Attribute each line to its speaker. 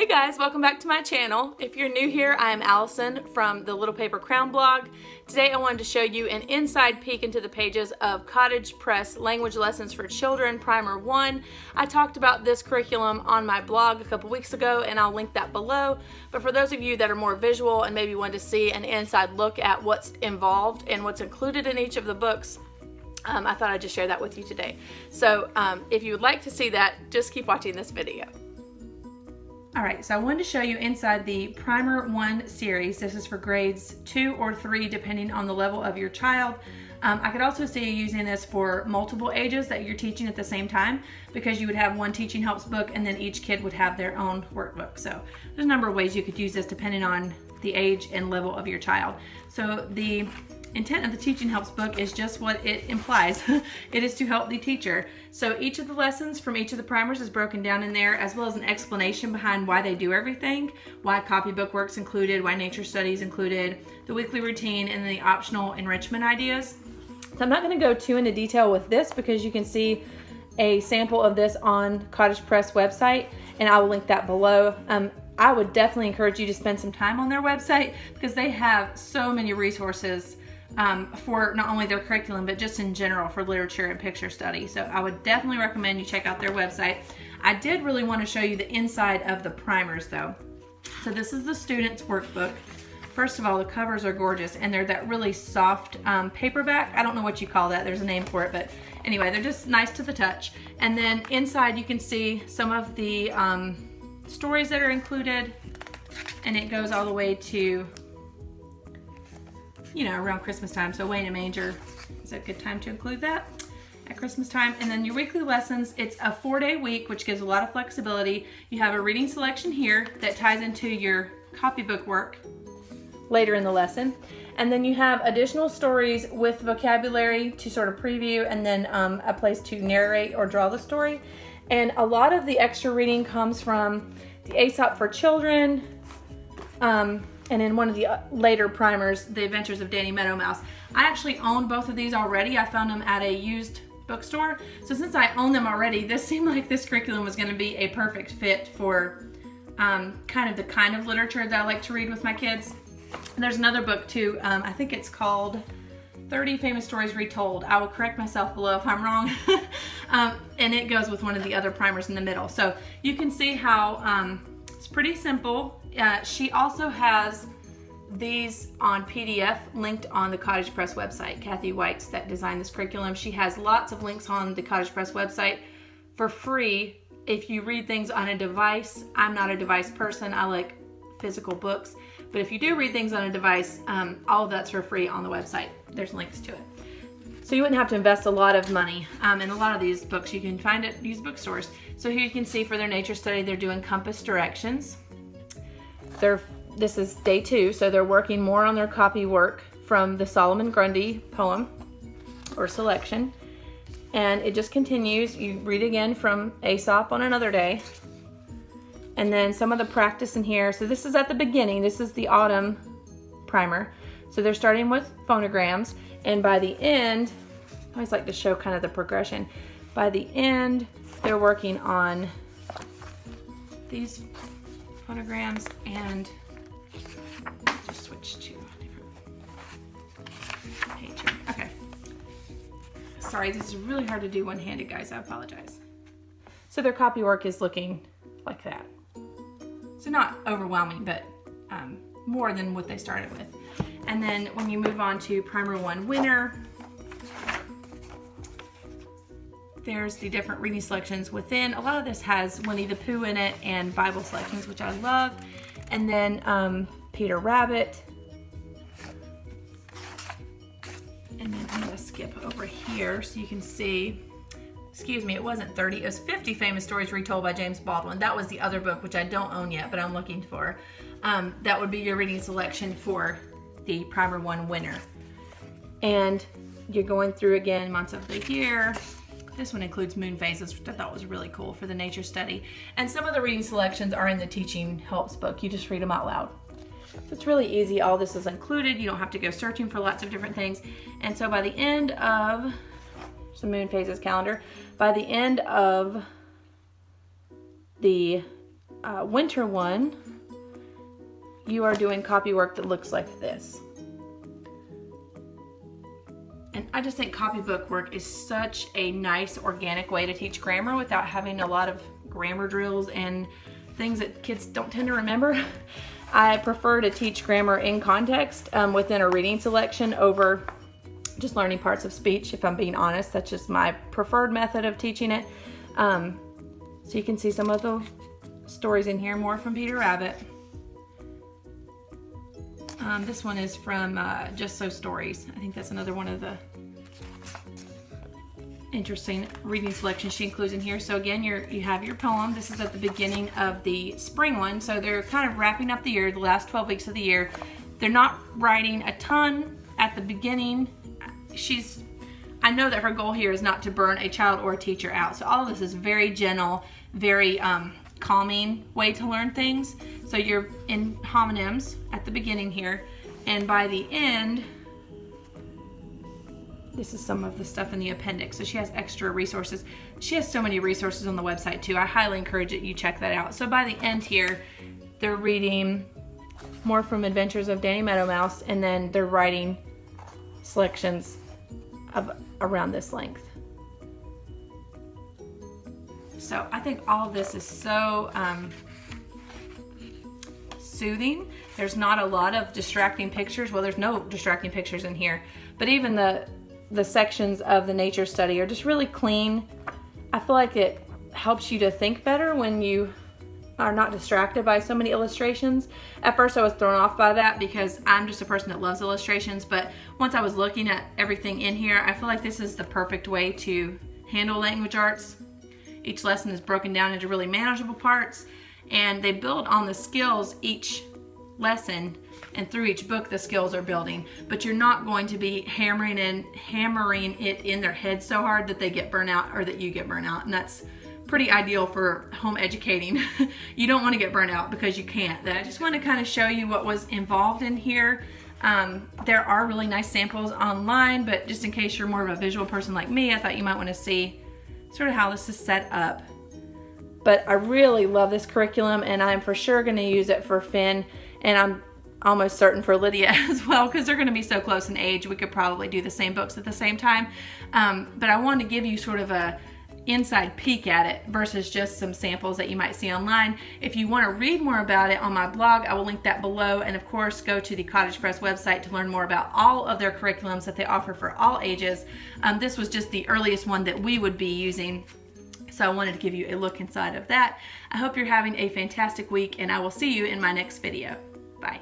Speaker 1: Hey guys, welcome back to my channel. If you're new here, I am Allison from the Little Paper Crown blog. Today I wanted to show you an inside peek into the pages of Cottage Press Language Lessons for Children Primer 1. I talked about this curriculum on my blog a couple weeks ago and I'll link that below. But for those of you that are more visual and maybe want to see an inside look at what's involved and what's included in each of the books, I thought I'd just share that with you today. So if you would like to see that, just keep watching this video. Alright, so I wanted to show you inside the Primer 1 series. This is for grades 2 or 3 depending on the level of your child. I could also see you using this for multiple ages that you're teaching at the same time, because you would have one teaching helps book and then each kid would have their own workbook. So there's a number of ways you could use this depending on the age and level of your child. So the intent of the teaching helps book is just what it implies. It is to help the teacher. So each of the lessons from each of the primers is broken down in there, as well as an explanation behind why they do everything, why copybook work's included, why nature studies included, the weekly routine, and the optional enrichment ideas. So I'm not going to go too into detail with this because you can see a sample of this on Cottage Press website, and I will link that below. I would definitely encourage you to spend some time on their website because they have so many resources for not only their curriculum, but just in general for literature and picture study. So I would definitely recommend you check out their website. I did really want to show you the inside of the primers though. So this is the student's workbook. First of all, the covers are gorgeous and they're that really soft paperback. I don't know what you call that. There's a name for it, but anyway, they're just nice to the touch. And then inside you can see some of the stories that are included, and it goes all the way to, you know, around Christmas time. So Way in a Manger is a good time to include that at Christmas time. And then your weekly lessons, it's a 4-day week, which gives a lot of flexibility. You have a reading selection here that ties into your copybook work later in the lesson. And then you have additional stories with vocabulary to sort of preview, and then a place to narrate or draw the story. And a lot of the extra reading comes from the Aesop for Children, and in one of the later primers, The Adventures of Danny Meadow Mouse. I actually own both of these already. I found them at a used bookstore. So since I own them already, this seemed like this curriculum was going to be a perfect fit for the kind of literature that I like to read with my kids. And there's another book too. I think it's called 30 Famous Stories Retold. I will correct myself below if I'm wrong. And it goes with one of the other primers in the middle. So you can see how it's pretty simple. She also has these on PDF linked on the Cottage Press website. Kathy White's that designed this curriculum. She has lots of links on the Cottage Press website for free if you read things on a device. I'm not a device person. I like physical books. But if you do read things on a device, all of that's for free on the website. There's links to it. So you wouldn't have to invest a lot of money. In a lot of these books you can find at used bookstores. So here you can see for their nature study, they're doing compass directions. This is day 2, so they're working more on their copy work from the Solomon Grundy poem or selection. And it just continues. You read again from Aesop on another day. And then some of the practice in here. So this is at the beginning. This is the autumn primer. So they're starting with phonograms. And by the end, I always like to show kind of the progression. By the end, they're working on these phonograms, and just switch to a different page here. Okay. Sorry, this is really hard to do one-handed, guys. I apologize. So their copy work is looking like that. So not overwhelming, but more than what they started with. And then when you move on to Primer 1 Winter, there's the different reading selections within. A lot of this has Winnie the Pooh in it and Bible selections, which I love. And then Peter Rabbit. And then I'm going to skip over here so you can see, excuse me, it wasn't 30, it was 50 Famous Stories Retold by James Baldwin. That was the other book, which I don't own yet, but I'm looking for. That would be your reading selection for the Primer 1 Winter. And you're going through again months of the year. This one includes moon phases, which I thought was really cool for the nature study. And some of the reading selections are in the teaching helps book. You just read them out loud. So it's really easy. All this is included. You don't have to go searching for lots of different things. And so by the end of the moon phases calendar, by the end of the winter one, you are doing copy work that looks like this. And I just think copybook work is such a nice organic way to teach grammar without having a lot of grammar drills and things that kids don't tend to remember. I prefer to teach grammar in context within a reading selection over just learning parts of speech. If I'm being honest, that's just my preferred method of teaching it. So you can see some of the stories in here, more from Peter Rabbit. This one is from Just So Stories. I think that's another one of the interesting reading selections she includes in here. So again, you have your poem. This is at the beginning of the spring one. So they're kind of wrapping up the year, the last 12 weeks of the year. They're not writing a ton at the beginning. I know that her goal here is not to burn a child or a teacher out. So all of this is very gentle, very calming way to learn things. So you're in homonyms at the beginning here, and by the end, this is some of the stuff in the appendix. So she has extra resources. She has so many resources on the website too. I highly encourage that you check that out. So by the end here, they're reading more from Adventures of Danny Meadow Mouse, and then they're writing selections of around this length. So I think all of this is so soothing. There's not a lot of distracting pictures. Well, there's no distracting pictures in here, but even the sections of the nature study are just really clean. I feel like it helps you to think better when you are not distracted by so many illustrations. At first I was thrown off by that because I'm just a person that loves illustrations, but once I was looking at everything in here, I feel like this is the perfect way to handle language arts. Each lesson is broken down into really manageable parts, and they build on the skills each lesson, and through each book the skills are building, but you're not going to be hammering it in their head so hard that they get burnt out or that you get burnt out, and that's pretty ideal for home educating. You don't want to get burnt out because you can't. I just want to kind of show you what was involved in here. There are really nice samples online, but just in case you're more of a visual person like me, I thought you might want to see sort of how this is set up. But I really love this curriculum, and I'm for sure going to use it for Finn, and I'm almost certain for Lydia as well, because they're going to be so close in age. We could probably do the same books at the same time. But I wanted to give you sort of a inside peek at it versus just some samples that you might see online. If you want to read more about it on my blog, I will link that below, and of course go to the Cottage Press website to learn more about all of their curriculums that they offer for all ages. This was just the earliest one that we would be using, so I wanted to give you a look inside of that. I hope you're having a fantastic week, and I will see you in my next video. Bye.